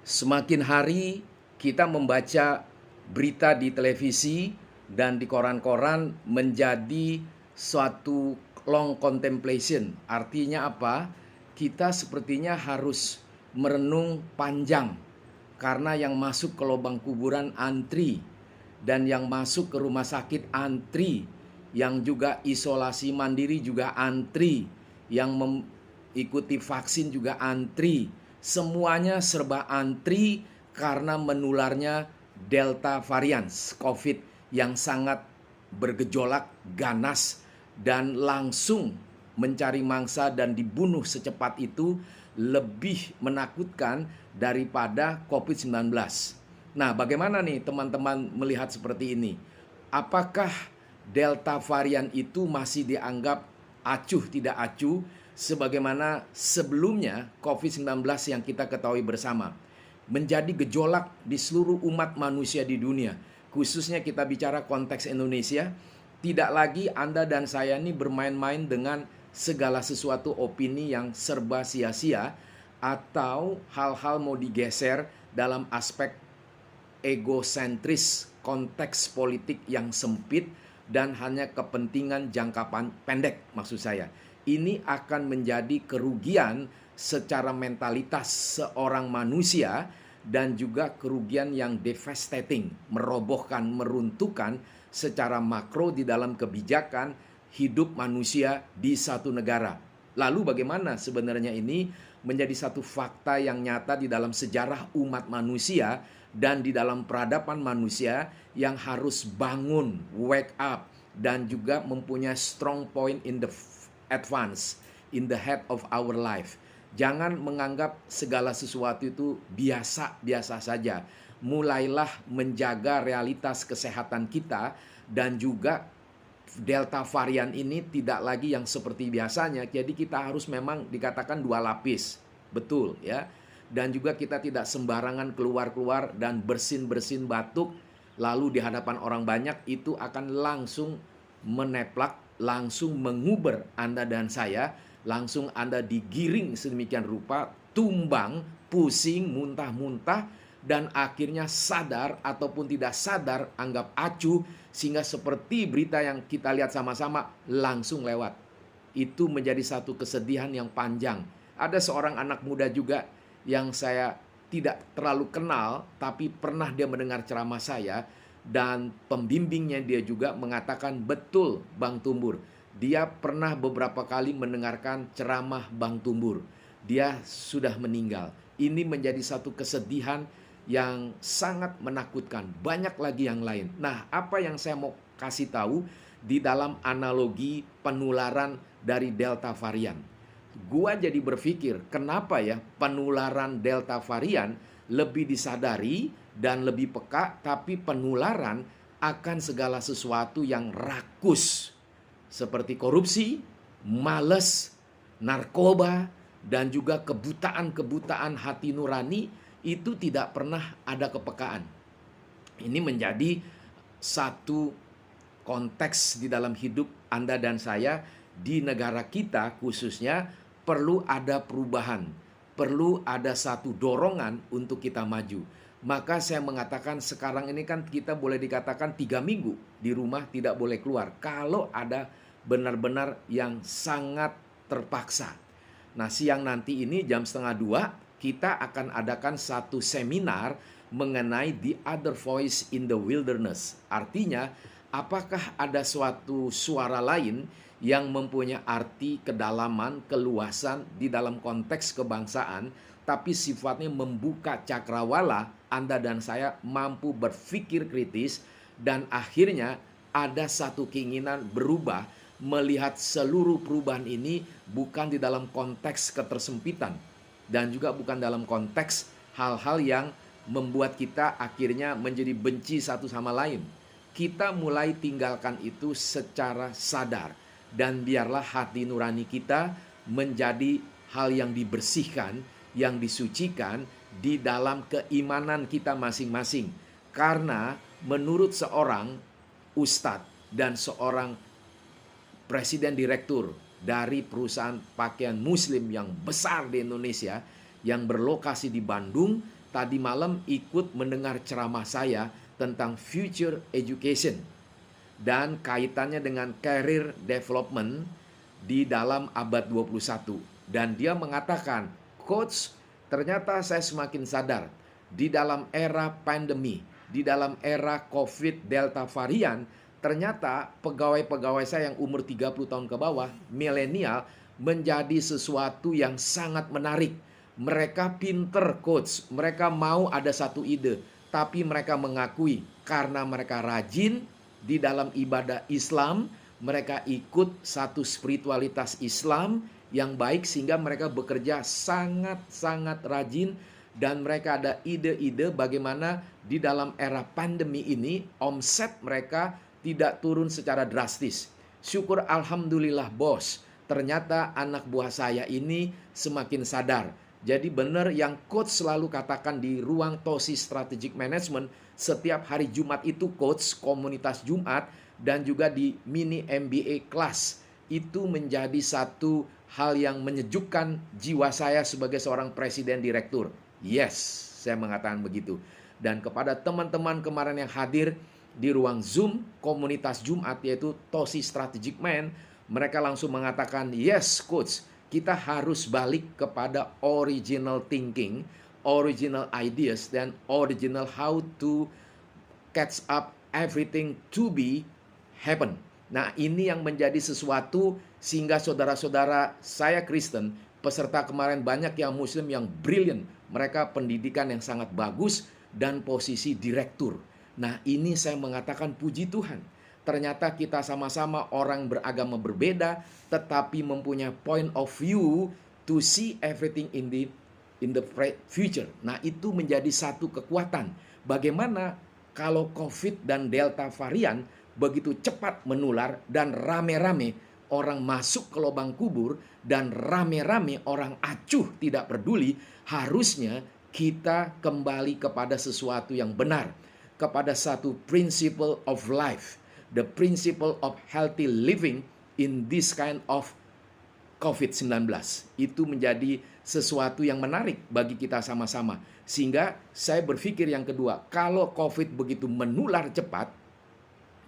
Semakin hari kita membaca berita di televisi dan di koran-koran menjadi suatu long contemplation. Artinya apa? Kita sepertinya harus merenung panjang karena yang masuk ke lubang kuburan antri dan yang masuk ke rumah sakit antri, yang juga isolasi mandiri juga antri, yang mengikuti vaksin juga antri. Semuanya serba antri karena menularnya Delta varian COVID yang sangat bergejolak, ganas, dan langsung mencari mangsa dan dibunuh secepat itu lebih menakutkan daripada COVID-19. Nah, bagaimana nih teman-teman melihat seperti ini? Apakah Delta varian itu masih dianggap acuh tidak acuh sebagaimana sebelumnya COVID-19 yang kita ketahui bersama? Menjadi gejolak di seluruh umat manusia di dunia. Khususnya kita bicara konteks Indonesia, tidak lagi Anda dan saya ini bermain-main dengan segala sesuatu opini yang serba sia-sia atau hal-hal mau digeser dalam aspek egosentris, konteks politik yang sempit dan hanya kepentingan jangka pendek maksud saya. Ini akan menjadi kerugian secara mentalitas seorang manusia dan juga kerugian yang devastating, merobohkan, meruntuhkan secara makro di dalam kebijakan hidup manusia di satu negara. Lalu bagaimana sebenarnya ini menjadi satu fakta yang nyata di dalam sejarah umat manusia dan di dalam peradaban manusia yang harus bangun, wake up, dan juga mempunyai strong point in the advance, in the head of our life. Jangan menganggap segala sesuatu itu biasa-biasa saja. Mulailah menjaga realitas kesehatan kita dan juga Delta varian ini tidak lagi yang seperti biasanya. Jadi kita harus memang dikatakan dua lapis. Betul ya. Dan juga kita tidak sembarangan keluar-keluar dan bersin-bersin batuk lalu di hadapan orang banyak, itu akan langsung meneplak, langsung menguber Anda dan saya, langsung Anda digiring sedemikian rupa, tumbang, pusing, muntah-muntah, dan akhirnya sadar ataupun tidak sadar, anggap acuh, sehingga seperti berita yang kita lihat sama-sama langsung lewat. Itu menjadi satu kesedihan yang panjang. Ada seorang anak muda juga yang saya tidak terlalu kenal, tapi pernah dia mendengar ceramah saya, dan pembimbingnya dia juga mengatakan, betul Bang Tumbur, dia pernah beberapa kali mendengarkan ceramah Bang Tumbur. Dia sudah meninggal. Ini menjadi satu kesedihan yang sangat menakutkan. Banyak lagi yang lain. Nah, apa yang saya mau kasih tahu di dalam analogi penularan dari Delta varian? Gua jadi berpikir, kenapa ya penularan Delta varian lebih disadari dan lebih peka, tapi penularan akan segala sesuatu yang rakus seperti korupsi, malas, narkoba, dan juga kebutaan-kebutaan hati nurani itu tidak pernah ada kepekaan. Ini menjadi satu konteks di dalam hidup Anda dan saya di negara kita khususnya. Perlu ada perubahan, perlu ada satu dorongan untuk kita maju. Maka saya mengatakan sekarang ini kan kita boleh dikatakan 3 minggu di rumah tidak boleh keluar. Kalau ada benar-benar yang sangat terpaksa. Nah, siang nanti ini jam 1:30 kita akan adakan satu seminar mengenai the other voice in the wilderness. Artinya, apakah ada suatu suara lain yang mempunyai arti, kedalaman, keluasan di dalam konteks kebangsaan, tapi sifatnya membuka cakrawala Anda dan saya mampu berpikir kritis, dan akhirnya ada satu keinginan berubah, melihat seluruh perubahan ini bukan di dalam konteks ketersempitan, dan juga bukan dalam konteks hal-hal yang membuat kita akhirnya menjadi benci satu sama lain. Kita mulai tinggalkan itu secara sadar. Dan biarlah hati nurani kita menjadi hal yang dibersihkan, yang disucikan di dalam keimanan kita masing-masing. Karena menurut seorang ustadz dan seorang presiden direktur dari perusahaan pakaian muslim yang besar di Indonesia, yang berlokasi di Bandung, tadi malam ikut mendengar ceramah saya tentang future education dan kaitannya dengan career development di dalam abad 21. Dan dia mengatakan, Coach, ternyata saya semakin sadar di dalam era pandemi, di dalam era COVID Delta varian, ternyata pegawai-pegawai saya yang umur 30 tahun ke bawah, milenial, menjadi sesuatu yang sangat menarik. Mereka pinter, Coach. Mereka mau ada satu ide, tapi mereka mengakui karena mereka rajin di dalam ibadah Islam, mereka ikut satu spiritualitas Islam yang baik sehingga mereka bekerja sangat-sangat rajin dan mereka ada ide-ide bagaimana di dalam era pandemi ini omset mereka tidak turun secara drastis. Syukur alhamdulillah bos, ternyata anak buah saya ini semakin sadar. Jadi benar yang coach selalu katakan di ruang TOSI Strategic Management, setiap hari Jumat itu coach komunitas Jumat dan juga di mini MBA class. Itu menjadi satu hal yang menyejukkan jiwa saya sebagai seorang presiden direktur. Yes, saya mengatakan begitu. Dan kepada teman-teman kemarin yang hadir di ruang Zoom komunitas Jumat yaitu TOSI Strategic Man, mereka langsung mengatakan, yes coach, kita harus balik kepada original thinking, original ideas, dan original how to catch up everything to be happen. Nah, ini yang menjadi sesuatu sehingga saudara-saudara saya Kristen, peserta kemarin banyak yang Muslim yang brilliant. Mereka pendidikan yang sangat bagus dan posisi direktur. Nah, ini saya mengatakan puji Tuhan. Ternyata kita sama-sama orang beragama berbeda, tetapi mempunyai point of view to see everything in the future. Nah, itu menjadi satu kekuatan. Bagaimana kalau COVID dan Delta varian begitu cepat menular dan rame-rame orang masuk ke lubang kubur dan rame-rame orang acuh tidak peduli, harusnya kita kembali kepada sesuatu yang benar, kepada satu principle of life, the principle of healthy living in this kind of COVID-19. Itu menjadi sesuatu yang menarik bagi kita sama-sama. Sehingga saya berpikir yang kedua, kalau COVID begitu menular cepat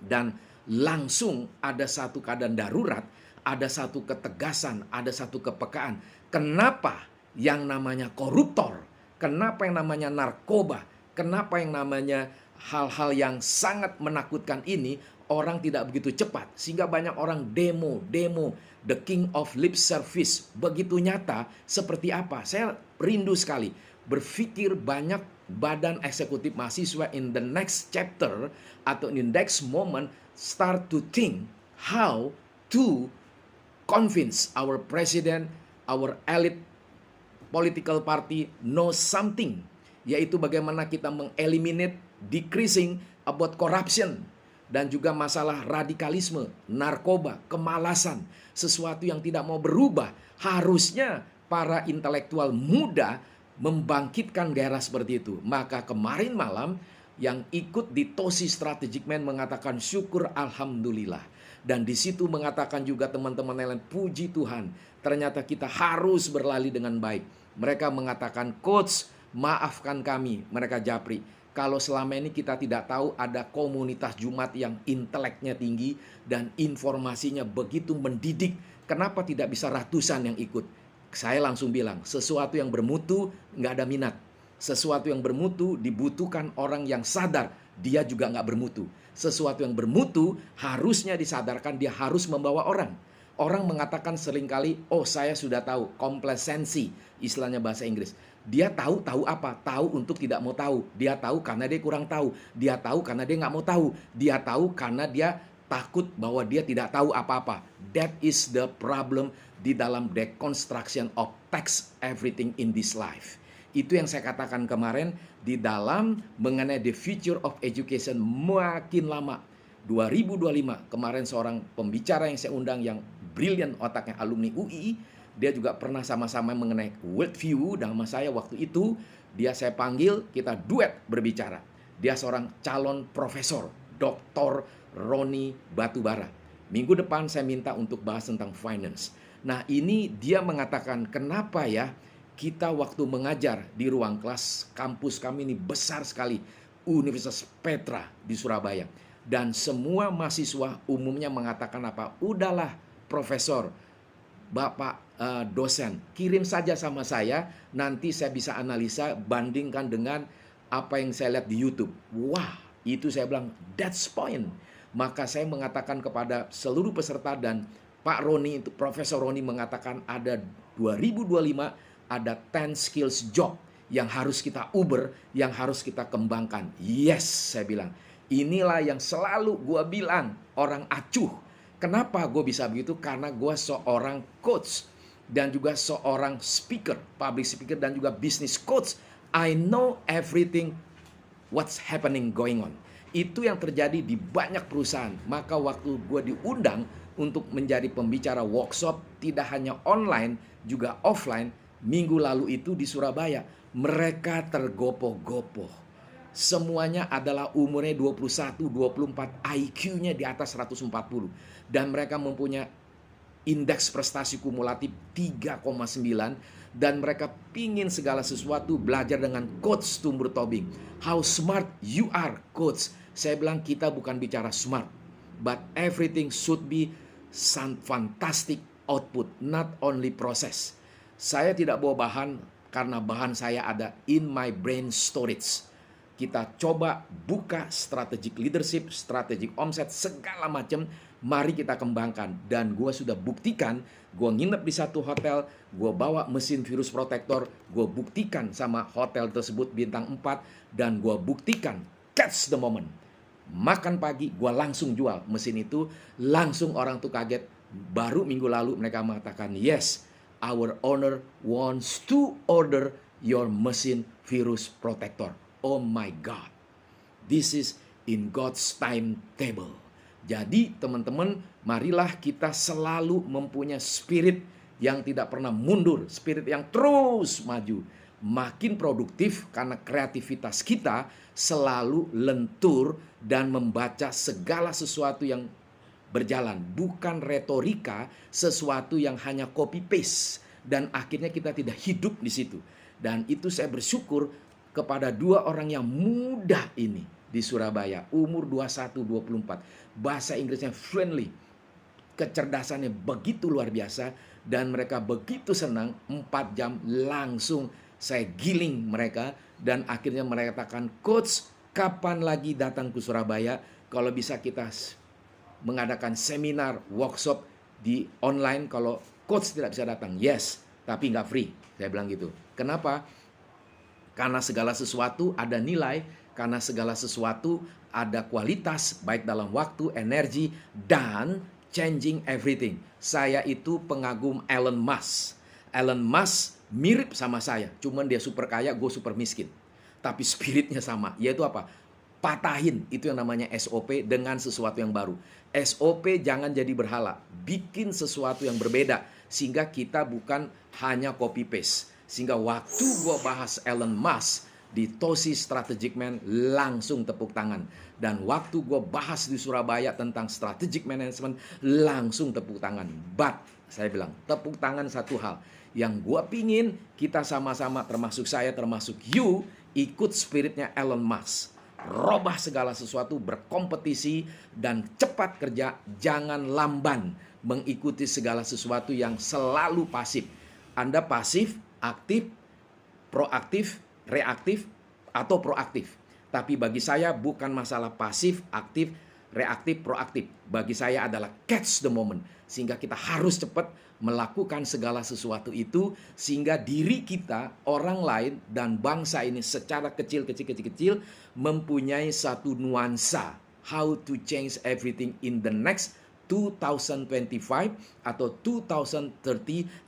dan langsung ada satu keadaan darurat, ada satu ketegasan, ada satu kepekaan. Kenapa yang namanya koruptor, kenapa yang namanya narkoba, kenapa yang namanya hal-hal yang sangat menakutkan ini orang tidak begitu cepat, sehingga banyak orang demo, the king of lip service, begitu nyata seperti apa. Saya rindu sekali berpikir banyak badan eksekutif mahasiswa in the next chapter atau in the next moment start to think how to convince our president, our elite political party know something, yaitu bagaimana kita mengeliminate, decreasing about corruption, dan juga masalah radikalisme, narkoba, kemalasan, sesuatu yang tidak mau berubah. Harusnya para intelektual muda membangkitkan gairah seperti itu. Maka kemarin malam yang ikut di TOSI Strategic Man mengatakan syukur alhamdulillah. Dan di situ mengatakan juga teman-teman yang lain, puji Tuhan, ternyata kita harus berlari dengan baik. Mereka mengatakan, coach, maafkan kami, mereka japri. Kalau selama ini kita tidak tahu ada komunitas Jumat yang inteleknya tinggi dan informasinya begitu mendidik, kenapa tidak bisa ratusan yang ikut? Saya langsung bilang, sesuatu yang bermutu nggak ada minat. Sesuatu yang bermutu dibutuhkan orang yang sadar dia juga nggak bermutu. Sesuatu yang bermutu harusnya disadarkan dia harus membawa orang. Orang mengatakan seringkali, oh saya sudah tahu, komplasensi, istilahnya bahasa Inggris. Dia tahu apa? Tahu untuk tidak mau tahu. Dia tahu karena dia kurang tahu. Dia tahu karena dia nggak mau tahu. Dia tahu karena dia takut bahwa dia tidak tahu apa-apa. That is the problem di dalam deconstruction of text everything in this life. Itu yang saya katakan kemarin di dalam mengenai the future of education makin lama. 2025 kemarin seorang pembicara yang saya undang yang brilliant otaknya alumni UI, dia juga pernah sama-sama mengenai worldview sama saya waktu itu. Dia saya panggil, kita duet berbicara. Dia seorang calon profesor, Dr. Roni Batubara. Minggu depan saya minta untuk bahas tentang finance. Nah ini dia mengatakan kenapa ya kita waktu mengajar di ruang kelas, kampus kami ini besar sekali, Universitas Petra di Surabaya. Dan semua mahasiswa umumnya mengatakan apa? Udahlah profesor, Bapak dosen, kirim saja sama saya, nanti saya bisa analisa, bandingkan dengan apa yang saya lihat di YouTube. Wah, itu saya bilang, that's point. Maka saya mengatakan kepada seluruh peserta dan Pak Roni, itu Profesor Roni mengatakan ada 2025, ada 10 skills job yang harus kita uber, yang harus kita kembangkan. Yes, saya bilang. Inilah yang selalu gue bilang, orang acuh. Kenapa gue bisa begitu? Karena gue seorang coach dan juga seorang speaker, public speaker dan juga business coach. I know everything what's happening going on. Itu yang terjadi di banyak perusahaan. Maka waktu gue diundang untuk menjadi pembicara workshop, tidak hanya online, juga offline, minggu lalu itu di Surabaya, mereka tergopoh-gopoh. Semuanya adalah umurnya 21, 24, IQ-nya di atas 140. Dan mereka mempunyai indeks prestasi kumulatif 3,9. Dan mereka pingin segala sesuatu belajar dengan coach Tumbur Tobing. How smart you are, coach. Saya bilang kita bukan bicara smart, but everything should be some fantastic output, not only process. Saya tidak bawa bahan karena bahan saya ada in my brain storage. Kita coba buka strategic leadership, strategic omset, segala macam. Mari kita kembangkan. Dan gue sudah buktikan, gue nginep di satu hotel, gue bawa mesin virus protector, gue buktikan sama hotel tersebut bintang 4, dan gue buktikan, catch the moment. Makan pagi, gue langsung jual mesin itu, langsung orang tuh kaget. Baru minggu lalu mereka mengatakan, yes, our owner wants to order your mesin virus protector. Oh my God, this is in God's timetable. Jadi teman-teman, marilah kita selalu mempunyai spirit yang tidak pernah mundur, spirit yang terus maju. Makin produktif karena kreativitas kita selalu lentur dan membaca segala sesuatu yang berjalan. Bukan retorika, sesuatu yang hanya copy paste. Dan akhirnya kita tidak hidup di situ. Dan itu saya bersyukur kepada dua orang yang muda ini di Surabaya, umur 21-24, bahasa Inggrisnya friendly, kecerdasannya begitu luar biasa, dan mereka begitu senang. 4 jam langsung saya giling mereka, dan akhirnya mereka katakan, coach, kapan lagi datang ke Surabaya? Kalau bisa kita mengadakan seminar, workshop di online, kalau coach tidak bisa datang. Yes, tapi nggak free, saya bilang gitu. Kenapa? Karena segala sesuatu ada nilai, karena segala sesuatu ada kualitas, baik dalam waktu, energi, dan changing everything. Saya itu pengagum Elon Musk. Elon Musk mirip sama saya, cuman dia super kaya, gue super miskin. Tapi spiritnya sama, yaitu apa? Patahin, itu yang namanya SOP dengan sesuatu yang baru. SOP jangan jadi berhala, bikin sesuatu yang berbeda, sehingga kita bukan hanya copy paste. Sehingga waktu gue bahas Elon Musk di Tosi Strategic Man, langsung tepuk tangan. Dan waktu gue bahas di Surabaya tentang strategic management, langsung tepuk tangan. But, saya bilang, tepuk tangan satu hal. Yang gue pingin kita sama-sama, termasuk saya, termasuk you, ikut spiritnya Elon Musk. Robah segala sesuatu, berkompetisi, dan cepat kerja. Jangan lamban mengikuti segala sesuatu yang selalu pasif. Anda pasif, aktif, proaktif, reaktif, atau proaktif. Tapi bagi saya bukan masalah pasif, aktif, reaktif, proaktif. Bagi saya adalah catch the moment. Sehingga kita harus cepat melakukan segala sesuatu itu, sehingga diri kita, orang lain, dan bangsa ini secara kecil mempunyai satu nuansa. How to change everything in the next 2025 atau 2030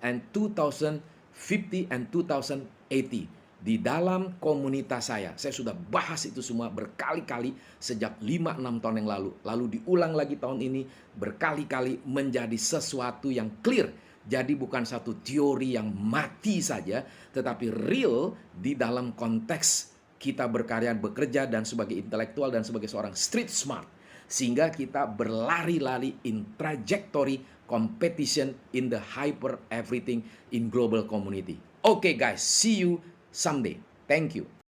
and 2050 and 2080. Di dalam komunitas saya sudah bahas itu semua berkali-kali sejak 5-6 tahun yang lalu. Lalu diulang lagi tahun ini berkali-kali menjadi sesuatu yang clear. Jadi bukan satu teori yang mati saja, tetapi real di dalam konteks kita berkarya, bekerja, dan sebagai intelektual dan sebagai seorang street smart. Sehingga kita berlari-lari in trajectory competition in the hyper everything in global community. Oke guys, see you someday. Thank you.